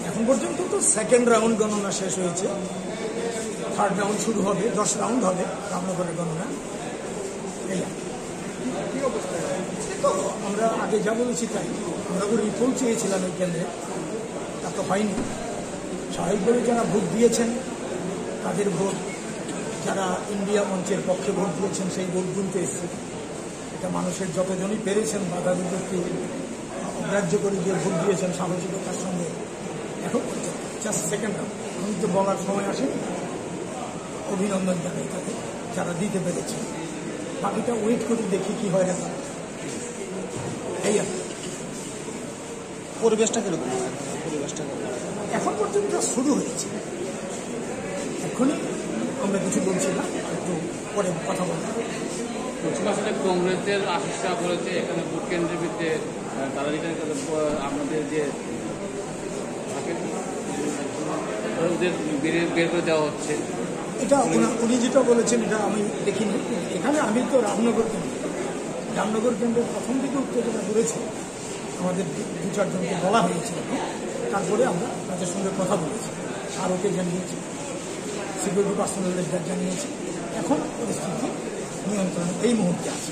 এখন পর্যন্ত তো সেকেন্ড রাউন্ড গণনা শেষ হয়েছে, থার্ড রাউন্ড শুরু হবে, 10 রাউন্ড হবে রামনগরের গণনা। তো আমরা আগে যা বলেছি তাই, আমরা রিপোর্ট চেয়েছিলাম এই কেন্দ্রে, তা তো হয়নি। স্বাভাবিকভাবে যারা ভোট দিয়েছেন তাদের ভোট, যারা ইন্ডিয়া মঞ্চের পক্ষে ভোট দিয়েছেন সেই ভোট গুনতে এসেছে। এটা মানুষের যতজনই পেরেছেন বাধা বিপত্তি অগ্রাহ্য করে গিয়ে ভোট দিয়েছেন সাহসিকতার সঙ্গে। এখন জাস্ট সেকেন্ড রাউন্ড, আমি তো বলার সময় আসে, অভিনন্দন জানাই তাদের যারা দিতে পেরেছে। বাকিটা ওয়েট করে দেখি কি হয়। এখন এই পরিবেশটা কিরকম? এখন পর্যন্ত শুরু হয়েছে, এখনই আমরা কিছু বলছি না, একটু পরে কথা বলবো। পশ্চিমাঞ্চলে কংগ্রেসের আশিসা করেছে এখানে ভোট কেন্দ্রের ভিত্তিতে তারা যেটা আমাদের যে বের করে দেওয়া হচ্ছে, এটা উনি যেটা বলেছেন এটা আমি দেখিনি। এখানে আমি তো রামনগর কেন্দ্রের প্রথম দিকে উত্তেজনা করেছি, আমাদের 2-4 জনকে বলা হয়েছিল, তারপরে আমরা তাদের সঙ্গে কথা বলেছি, আর ওকে জানিয়েছি, সিকিউরিটি পার্সোনালদের জানিয়েছি। এখন পরিস্থিতি নিয়ন্ত্রণে এই মুহূর্তে আছে।